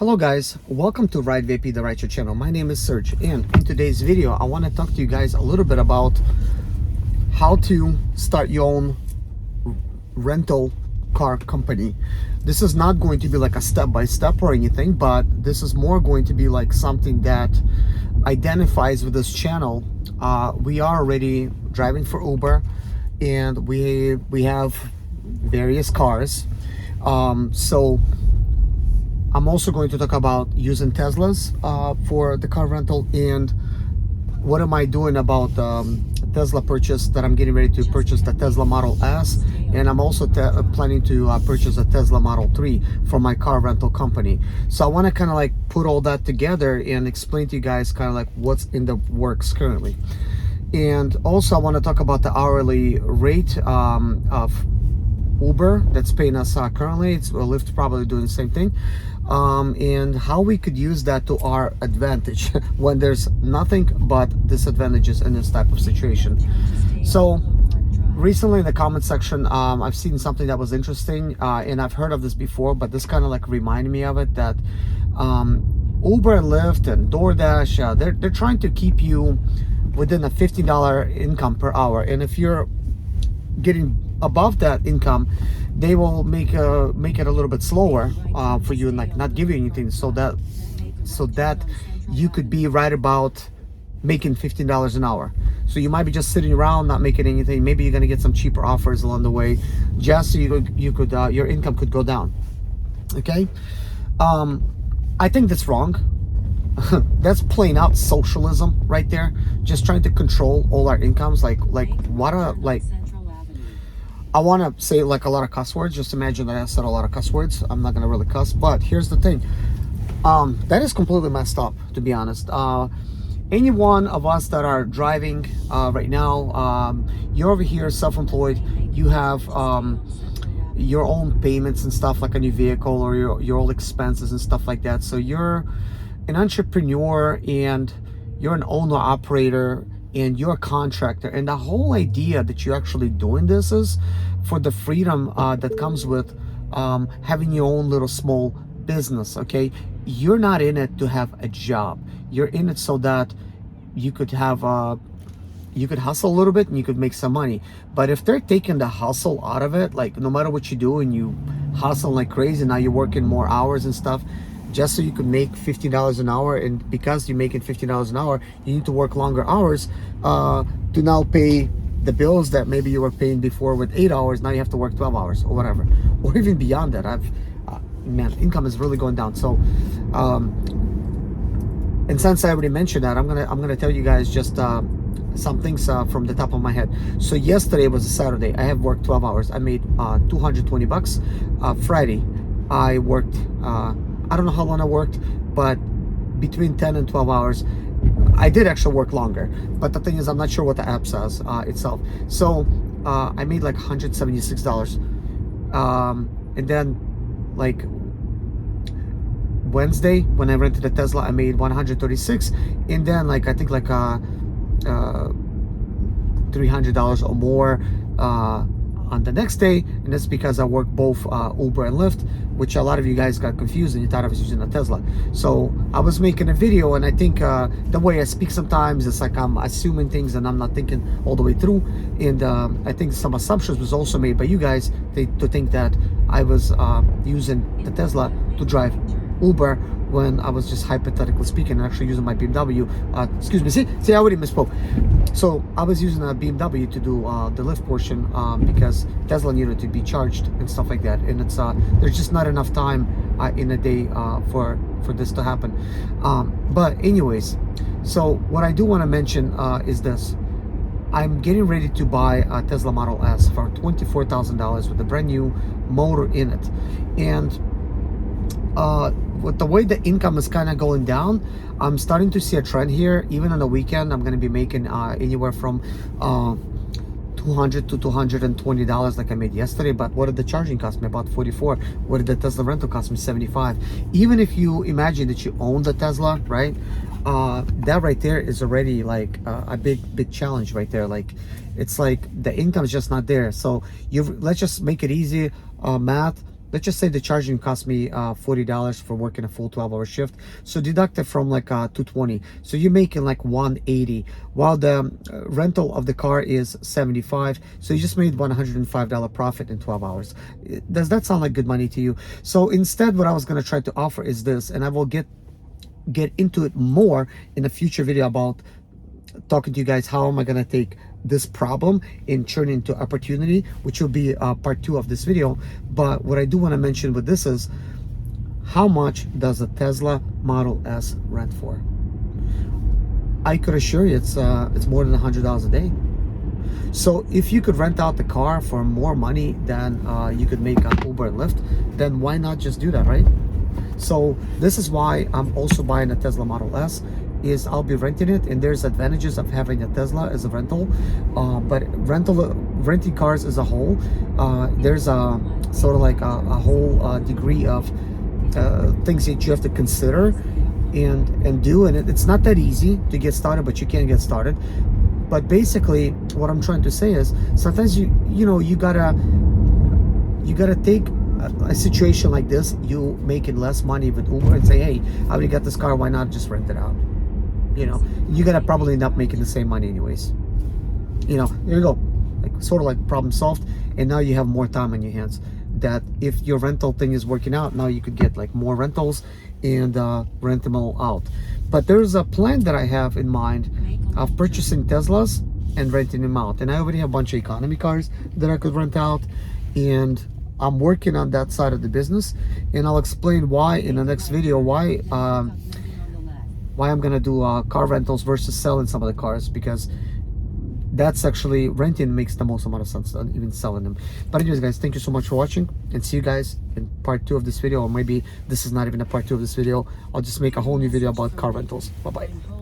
Hello guys, welcome to Ride VP the Rideshare channel. My name is Serge, and in today's video I want to talk to you guys a little bit about how to start your own rental car company. This is not going to be like a step-by-step or anything, but this is more going to be like something that identifies with this channel. We are already driving for Uber, and we have various cars. So I'm also going to talk about using Teslas for the car rental, and what am I doing about Tesla purchase that I'm getting ready to purchase the Tesla Model S, and I'm also planning to purchase a Tesla Model 3 for my car rental company. So I want to kind of like put all that together and explain to you guys kind of like what's in the works currently. And also I want to talk about the hourly rate of Uber that's paying us currently. It's Lyft probably doing the same thing, and how we could use that to our advantage when there's nothing but disadvantages in this type of situation. So recently in the comment section, I've seen something that was interesting, and I've heard of this before, but this kind of like reminded me of it, that Uber and Lyft and DoorDash, they're trying to keep you within a $50 income per hour, and if you're getting above that income, they will make it a little bit slower for you and like not give you anything, so that you could be right about making $15 an hour. So you might be just sitting around not making anything. Maybe you're gonna get some cheaper offers along the way, just so you could your income could go down. Okay, I think that's wrong. That's plain out socialism right there, just trying to control all our incomes. Like what a like I want to say like a lot of cuss words. Just imagine that I said a lot of cuss words. I'm not going to really cuss, but here's the thing. That is completely messed up, to be honest. Any one of us that are driving right now, you're over here self-employed. You have your own payments and stuff like on your vehicle, or your own expenses and stuff like that. So you're an entrepreneur and you're an owner operator, and you're a contractor, and the whole idea that you're actually doing this is for the freedom that comes with having your own little small business. Okay, you're not in it to have a job. You're in it so that you could have you could hustle a little bit and you could make some money. But if they're taking the hustle out of it, like no matter what you do and you hustle like crazy, now you're working more hours and stuff just so you could make $50 an hour, and because you're making $50 an hour, you need to work longer hours to now pay the bills that maybe you were paying before with 8 hours. Now you have to work 12 hours or whatever, or even beyond that. Man, income is really going down. So and since I already mentioned that, I'm gonna tell you guys just some things from the top of my head. So yesterday was a Saturday. I have worked 12 hours. I made $220. Friday I worked I don't know how long I worked, but between 10 and 12 hours. I did actually work longer, but the thing is, I'm not sure what the app says itself. So I made like $176. And then like Wednesday, when I rented a Tesla, I made $136. And then like I think like $300 or more on the next day, and that's because I worked both Uber and Lyft, which a lot of you guys got confused and you thought I was using a Tesla. So I was making a video, and I think the way I speak sometimes, it's like I'm assuming things and I'm not thinking all the way through, and I think some assumptions was also made by you guys to think that I was using the Tesla to drive Uber, when I was just hypothetically speaking and actually using my BMW. Excuse me, see, I already misspoke. So I was using a BMW to do the Lyft portion because Tesla needed to be charged and stuff like that, and it's there's just not enough time in a day for this to happen. But anyways, so what I do want to mention is this. I'm getting ready to buy a Tesla Model S for $24,000 with a brand new motor in it, and with the way the income is kind of going down, I'm starting to see a trend here. Even on the weekend, I'm going to be making anywhere from $200 to $220 like I made yesterday. But what did the charging cost me? About $44. What did the Tesla rental cost me? $75. Even if you imagine that you own the Tesla, right? That right there is already like a big challenge right there. Like it's like the income is just not there. So let's just make it easy math. let's just say the charging cost me $40 for working a full 12-hour shift. So deduct it from like 220. So you're making like 180, while the rental of the car is 75. So you just made $105 profit in 12 hours. Does that sound like good money to you? So instead, what I was going to try to offer is this, and I will get into it more in a future video about talking to you guys how am I going to take this problem and turn it into opportunity, which will be part 2 of this video. But what I do want to mention with this is, how much does a Tesla Model S rent for? I could assure you it's more than $100 a day. So if you could rent out the car for more money than you could make on Uber and Lyft, then why not just do that, right? So this is why I'm also buying a Tesla Model S, is I'll be renting it, and there's advantages of having a Tesla as a rental. But renting cars as a whole, there's a sort of like a whole degree of things that you have to consider and do, and it's not that easy to get started, but you can get started. But basically, what I'm trying to say is, sometimes you gotta take a situation like this, you making less money with Uber, and say, hey, I already got this car, why not just rent it out? You're gonna probably end up making the same money anyways. There you go, like sort of like problem solved. And now you have more time on your hands, that if your rental thing is working out, now you could get like more rentals and rent them all out. But there's a plan that I have in mind of purchasing Teslas and renting them out, and I already have a bunch of economy cars that I could rent out, and I'm working on that side of the business, and I'll explain why in the next video, why I'm gonna do car rentals versus selling some of the cars, because that's actually, renting makes the most amount of sense than even selling them. But anyways, guys, thank you so much for watching, and see you guys in part 2 of this video, or maybe this is not even a part 2 of this video. I'll just make a whole new video about car rentals. Bye bye.